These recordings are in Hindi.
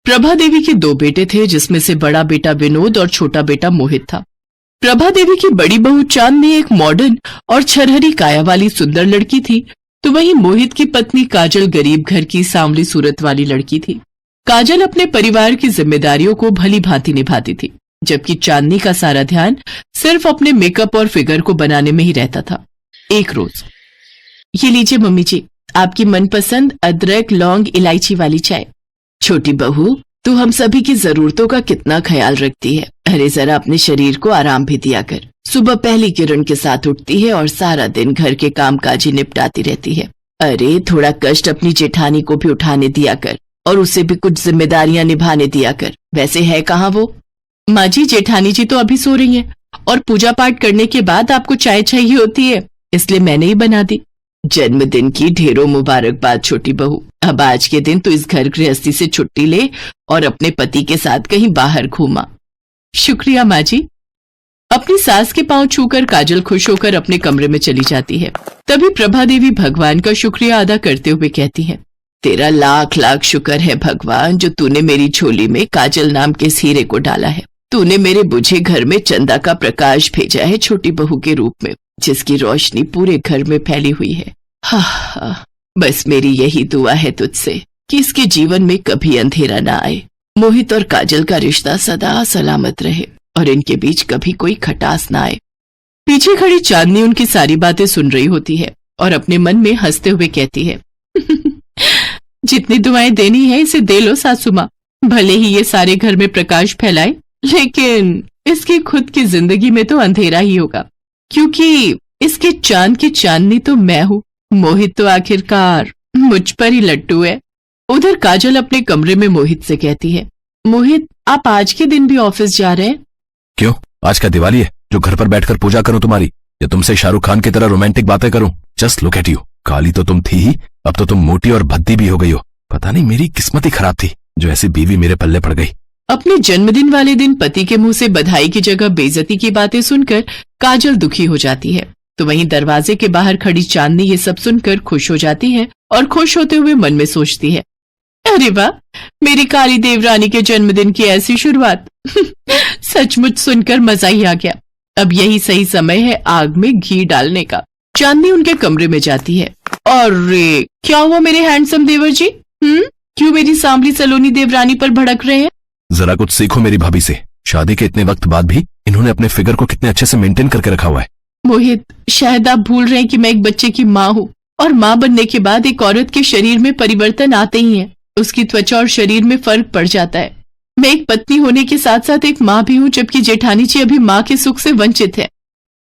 प्रभा देवी के 2 बेटे थे, जिसमें से बड़ा बेटा विनोद और छोटा बेटा मोहित था। प्रभा देवी की बड़ी बहू चांदनी एक मॉडर्न और छरहरी काया वाली सुंदर लड़की थी, तो वहीं मोहित की पत्नी काजल गरीब घर की सांवली सूरत वाली लड़की थी। काजल अपने परिवार की जिम्मेदारियों को भली भांति निभाती थी, जबकि चांदनी का सारा ध्यान सिर्फ अपने मेकअप और फिगर को बनाने में ही रहता था। एक रोज, ये लीजिए मम्मी जी, आपकी मनपसंद अदरक लौंग इलायची वाली चाय। छोटी बहू, तू हम सभी की जरूरतों का कितना ख्याल रखती है। अरे जरा अपने शरीर को आराम भी दिया कर। सुबह पहली किरण के साथ उठती है और सारा दिन घर के कामकाज ही निपटाती रहती है। अरे थोड़ा कष्ट अपनी जेठानी को भी उठाने दिया कर और उसे भी कुछ जिम्मेदारियां निभाने दिया कर। वैसे है कहाँ वो? माँ जी, जेठानी जी तो अभी सो रही हैं और पूजा पाठ करने के बाद आपको चाय चाहिए होती है, इसलिए मैंने ही बना दी। जन्मदिन की ढेरों मुबारकबाद छोटी बहू। अब आज के दिन तो इस घर गृहस्थी से छुट्टी ले और अपने पति के साथ कहीं बाहर घूमा। शुक्रिया माँ जी। अपनी सास के पांव छूकर काजल खुश होकर अपने कमरे में चली जाती है। तभी प्रभा देवी भगवान का शुक्रिया अदा करते हुए कहती है, तेरा लाख लाख शुक्र है भगवान, जो तूने मेरी झोली में काजल नाम के इस हीरे को डाला है। तूने मेरे बुझे घर में चंदा का प्रकाश भेजा है छोटी बहू के रूप में, जिसकी रोशनी पूरे घर में फैली हुई है। हाँ, बस मेरी यही दुआ है तुझसे कि इसके जीवन में कभी अंधेरा ना आए। मोहित और काजल का रिश्ता सदा सलामत रहे और इनके बीच कभी कोई खटास ना आए। पीछे खड़ी चांदनी उनकी सारी बातें सुन रही होती है और अपने मन में हंसते हुए कहती है, जितनी दुआएं देनी है इसे दे लो सासू माँ। भले ही ये सारे घर में प्रकाश फैलाए, लेकिन इसकी खुद की जिंदगी में तो अंधेरा ही होगा, क्योंकि इसके चांद की चांदनी तो मैं हूँ। मोहित तो आखिरकार मुझ पर ही लट्टू है। उधर काजल अपने कमरे में मोहित से कहती है, मोहित, आप आज के दिन भी ऑफिस जा रहे हैं? क्यों, आज क्या दिवाली है जो घर पर बैठकर पूजा करूं तुम्हारी, या तुमसे शाहरुख खान की तरह रोमांटिक बातें करूं? Just look at you. काली तो तुम थी ही, अब तो तुम मोटी और भद्दी भी हो गई हो। पता नहीं मेरी किस्मत ही खराब थी जो ऐसी बीवी मेरे पल्ले पड़ गई। अपने जन्मदिन वाले दिन पति के मुंह से बधाई की जगह बेइज्जती की बातें सुनकर काजल दुखी हो जाती है, तो वहीं दरवाजे के बाहर खड़ी चांदनी ये सब सुनकर खुश हो जाती है और खुश होते हुए मन में सोचती है, अरे वाह, मेरी काली देवरानी के जन्मदिन की ऐसी शुरुआत। सचमुच सुनकर मजा ही आ गया। अब यही सही समय है आग में घी डालने का। चांदनी उनके कमरे में जाती है। अरे क्या हुआ मेरे हैंडसम देवर जी? क्यों मेरी सांवली सलोनी देवरानी पर भड़क रहे हैं? जरा कुछ सीखो मेरी भाभी से। शादी के इतने वक्त बाद भी इन्होंने अपने फिगर को कितने अच्छे से मेंटेन करके रखा हुआ है। मोहित, शायद आप भूल रहे हैं कि मैं एक बच्चे की माँ हूँ, और माँ बनने के बाद एक औरत के शरीर में परिवर्तन आते ही हैं। उसकी त्वचा और शरीर में फर्क पड़ जाता है। मैं एक पत्नी होने के साथ साथ एक माँ भी हूँ, जबकि जेठानी जी अभी माँ के सुख से वंचित है।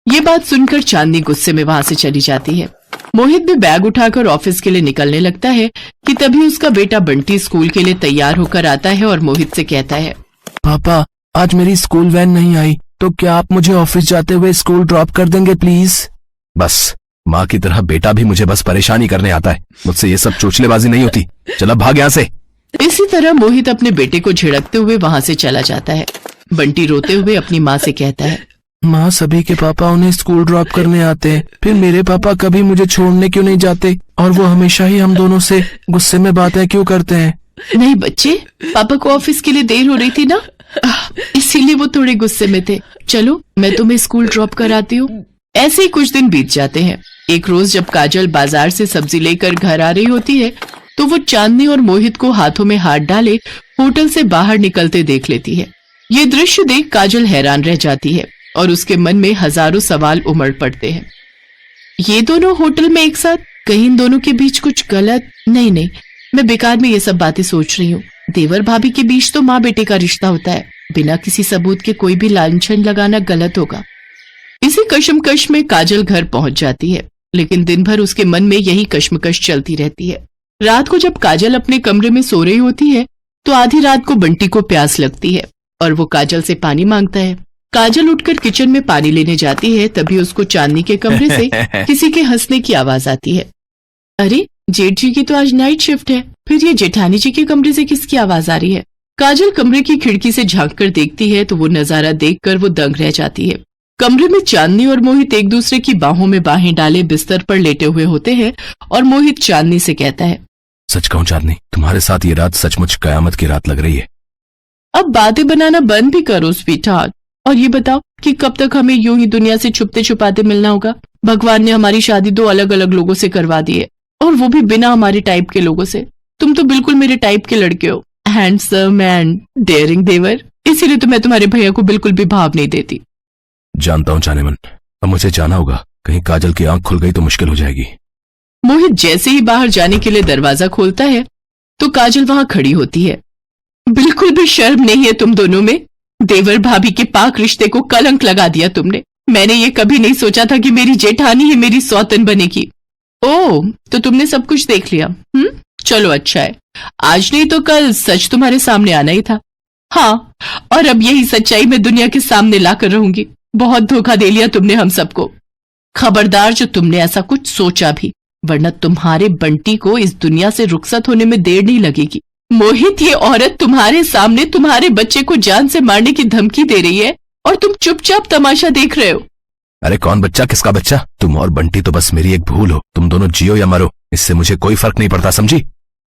ये बात सुनकर चांदनी गुस्से में वहां से चली जाती है। मोहित भी बैग उठाकर ऑफिस के लिए निकलने लगता है कि तभी उसका बेटा बंटी स्कूल के लिए तैयार होकर आता है और मोहित से कहता है, पापा, आज मेरी स्कूल वैन नहीं आई, तो क्या आप मुझे ऑफिस जाते हुए स्कूल ड्रॉप कर देंगे प्लीज? बस माँ की तरह बेटा भी मुझे बस परेशानी करने आता है। मुझसे ये सब चोचलेबाजी नहीं होती। चला भाग यहाँ से। इसी तरह मोहित अपने बेटे को झिड़कते हुए वहां से चला जाता है। बंटी रोते हुए अपनी माँ से कहता है, माँ, सभी के पापा उन्हें स्कूल ड्रॉप करने आते हैं, फिर मेरे पापा कभी मुझे छोड़ने क्यों नहीं जाते, और वो हमेशा ही हम दोनों से गुस्से में बातें क्यों करते हैं? नहीं बच्चे, पापा को ऑफिस के लिए देर हो रही थी ना, इसीलिए वो थोड़े गुस्से में थे। चलो मैं तुम्हें स्कूल ड्रॉप कराती हूँ। ऐसे ही कुछ दिन बीत जाते हैं। एक रोज जब काजल बाजार से सब्जी लेकर घर आ रही होती है, तो वो चांदनी और मोहित को हाथों में हाथ डाले होटल से बाहर निकलते देख लेती है। ये दृश्य देख काजल हैरान रह जाती है और उसके मन में हजारों सवाल उमड़ पड़ते हैं। ये दोनों होटल में एक साथ, कहीं इन दोनों के बीच कुछ गलत? नहीं, मैं बेकार में ये सब बातें सोच रही हूँ। देवर भाभी के बीच तो माँ बेटे का रिश्ता होता है, बिना किसी सबूत के कोई भी लांछन लगाना गलत होगा। इसी कशमकश में काजल घर पहुंच जाती है, लेकिन दिन भर उसके मन में यही कशमकश चलती रहती है। रात को जब काजल अपने कमरे में सो रही होती है, तो आधी रात को बंटी को प्यास लगती है और वो काजल से पानी मांगता है। काजल उठकर किचन में पानी लेने जाती है, तभी उसको चांदनी के कमरे से किसी के हंसने की आवाज आती है। अरे, जेठ जी की तो आज नाइट शिफ्ट है, फिर ये जेठानी जी के कमरे से किसकी आवाज आ रही है? काजल कमरे की खिड़की से झांककर देखती है तो वो नजारा देखकर वो दंग रह जाती है। कमरे में चांदनी और मोहित एक दूसरे की बाहों में बाहें डाले बिस्तर पर लेटे हुए होते हैं और मोहित चांदनी से कहता है, सच कहूं चांदनी, तुम्हारे साथ ये रात सचमुच कयामत की रात लग रही है। अब बातें बनाना बंद भी करो स्वीटहार्ट, और ये बताओ कि कब तक हमें यूं ही दुनिया से छुपते छुपाते मिलना होगा। भगवान ने हमारी शादी 2 अलग अलग लोगों से करवा दी है, और वो भी बिना हमारे टाइप के लोगों से। तुम तो बिल्कुल मेरे टाइप के लड़के हो, हैंडसम एंड डेयरिंग देवर, इसीलिए तो मैं तुम्हारे भैया को बिल्कुल भी भाव नहीं देती। जानता हूं जानेमन, अब मुझे जाना होगा, कहीं काजल की आंख खुल गई तो मुश्किल हो जाएगी। मोहित जैसे ही बाहर जाने के लिए दरवाजा खोलता है तो काजल वहां खड़ी होती है। बिल्कुल भी शर्म नहीं है तुम दोनों में। देवर भाभी के पाक रिश्ते को कलंक लगा दिया तुमने। मैंने ये कभी नहीं सोचा था कि मेरी जेठानी ही मेरी सौतन बनेगी। ओह, तो तुमने सब कुछ देख लिया। चलो अच्छा है, आज नहीं तो कल सच तुम्हारे सामने आना ही था। हाँ, और अब यही सच्चाई मैं दुनिया के सामने लाकर रहूंगी। बहुत धोखा दे लिया तुमने हम सबको। खबरदार जो तुमने ऐसा कुछ सोचा भी, वरना तुम्हारे बंटी को इस दुनिया से रुखसत होने में देर नहीं लगेगी। मोहित, ये औरत तुम्हारे सामने तुम्हारे बच्चे को जान से मारने की धमकी दे रही है और तुम चुपचाप तमाशा देख रहे हो। अरे कौन बच्चा, किसका बच्चा? तुम और बंटी तो बस मेरी एक भूल हो। तुम दोनों जियो या मरो, इससे मुझे कोई फर्क नहीं पड़ता, समझी?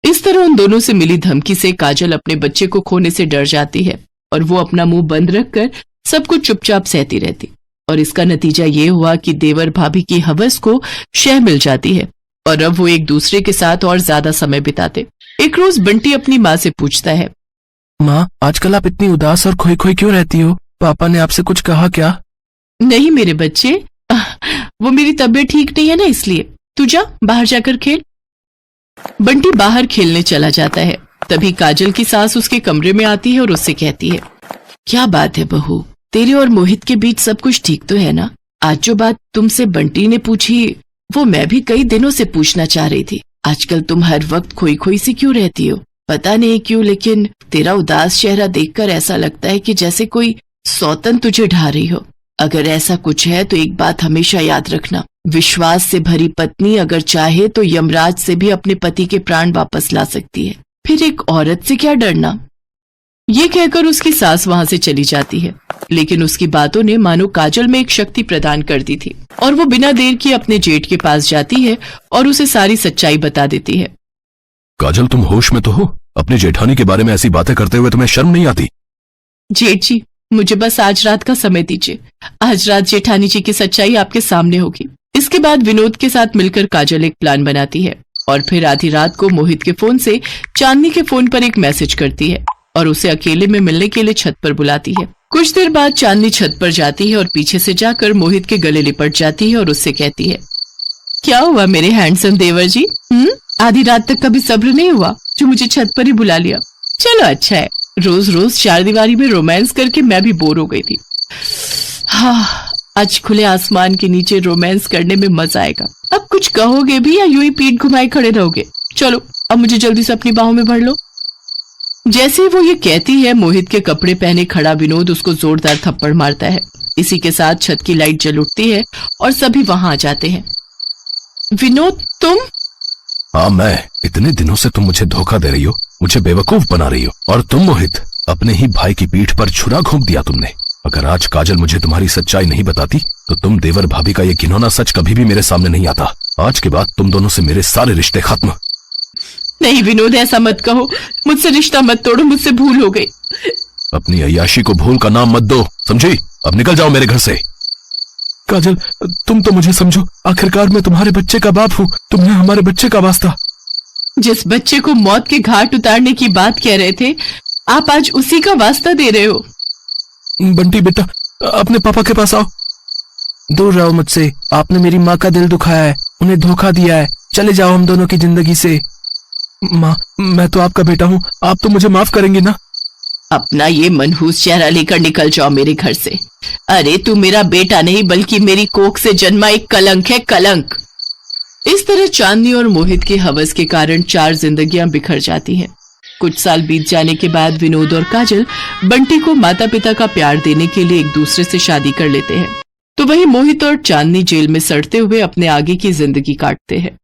इस तरह उन दोनों से मिली धमकी से काजल अपने बच्चे को खोने से डर जाती है और वो अपना मुंह बंद रखकर सब कुछ चुपचाप सहती रहती। और इसका नतीजा ये हुआ कि देवर भाभी की हवस को शह मिल जाती है और अब वो एक दूसरे के साथ और ज्यादा समय बिताते। एक रोज बंटी अपनी माँ से पूछता है, माँ, आजकल आप इतनी उदास और खोई खोई क्यों रहती हो? पापा ने आपसे कुछ कहा क्या? नहीं मेरे बच्चे, वो मेरी तबीयत ठीक नहीं है ना, इसलिए तू जा बाहर जाकर खेल। बंटी बाहर खेलने चला जाता है। तभी काजल की सास उसके कमरे में आती है और उससे कहती है, क्या बात है बहू, तेरे और मोहित के बीच सब कुछ ठीक तो है ना? आज जो बात तुमसे बंटी ने पूछी वो मैं भी कई दिनों से पूछना चाह रही थी। आजकल तुम हर वक्त खोई खोई सी क्यों रहती हो? पता नहीं क्यों, लेकिन तेरा उदास चेहरा देखकर ऐसा लगता है कि जैसे कोई सौतन तुझे ढा रही हो। अगर ऐसा कुछ है तो एक बात हमेशा याद रखना, विश्वास से भरी पत्नी अगर चाहे तो यमराज से भी अपने पति के प्राण वापस ला सकती है। फिर एक औरत से क्या डरना। ये कहकर उसकी सास वहां से चली जाती है, लेकिन उसकी बातों ने मानो काजल में एक शक्ति प्रदान कर दी थी और वो बिना देर किए अपने जेठ के पास जाती है और उसे सारी सच्चाई बता देती है। काजल, तुम होश में तो हो? अपनी जेठानी के बारे में ऐसी बातें करते हुए तुम्हें शर्म नहीं आती? जेठ जी, मुझे बस आज रात का समय दीजिए। आज रात जेठानी जी की सच्चाई आपके सामने होगी। इसके बाद विनोद के साथ मिलकर काजल एक प्लान बनाती है और फिर आधी रात को मोहित के फोन से चांदनी के फोन पर एक मैसेज करती है और उसे अकेले में मिलने के लिए छत पर बुलाती है। कुछ देर बाद चांदनी छत पर जाती है और पीछे से जाकर मोहित के गले लिपट जाती है और उससे कहती है, क्या हुआ मेरे हैंडसम देवर जी? आधी रात तक कभी सब्र नहीं हुआ जो मुझे छत पर ही बुला लिया? चलो अच्छा है, रोज रोज चार दीवारी में रोमांस करके मैं भी बोर हो गई थी। हाँ, आज खुले आसमान के नीचे रोमांस करने में मजा आएगा। अब कुछ कहोगे भी या यूं ही पीठ घुमाए खड़े रहोगे? चलो अब मुझे जल्दी से अपनी बाहों में भर लो। जैसे ही वो ये कहती है, मोहित के कपड़े पहने खड़ा विनोद उसको जोरदार थप्पड़ मारता है। इसी के साथ छत की लाइट जल उठती है और सभी वहां आ जाते हैं। विनोद, तुम? हाँ मैं। इतने दिनों से तुम मुझे धोखा दे रही हो, मुझे बेवकूफ बना रही हो। और तुम मोहित, अपने ही भाई की पीठ पर छुरा घोंप दिया तुमने। अगर आज काजल मुझे तुम्हारी सच्चाई नहीं बताती तो तुम देवर भाभी का ये घिनौना सच कभी भी मेरे सामने नहीं आता। आज के बाद तुम दोनों से मेरे सारे रिश्ते खत्म। नहीं विनोद, ऐसा मत कहो, मुझसे रिश्ता मत तोड़ो, मुझसे भूल हो गई। अपनी अय्याशी को भूल का नाम मत दो, समझी? अब निकल जाओ मेरे घर से। काजल, तुम तो मुझे समझो, आखिरकार मैं तुम्हारे बच्चे का बाप हूँ। तुमने हमारे बच्चे का वास्ता। जिस बच्चे को मौत के घाट उतारने की बात कह रहे थे, आप आज उसी का वास्ता दे रहे हो। बंटी बेटा, अपने पापा के पास आओ। दूर रहो मुझसे, आपने मेरी माँ का दिल दुखाया है, उन्हें धोखा दिया है। चले जाओ हम दोनों की जिंदगी से। माँ, मैं तो आपका बेटा हूँ, आप तो मुझे माफ करेंगी ना? अपना ये मनहूस चेहरा लेकर निकल जाओ मेरे घर से। अरे तू मेरा बेटा नहीं बल्कि मेरी कोख से जन्मा एक कलंक है, कलंक। इस तरह चांदनी और मोहित के हवस के कारण 4 जिंदगियां बिखर जाती हैं। कुछ साल बीत जाने के बाद विनोद और काजल बंटी को माता पिता का प्यार देने के लिए एक दूसरे से शादी कर लेते हैं। तो वहीं मोहित और चांदनी जेल में सड़ते हुए अपने आगे की जिंदगी काटते हैं।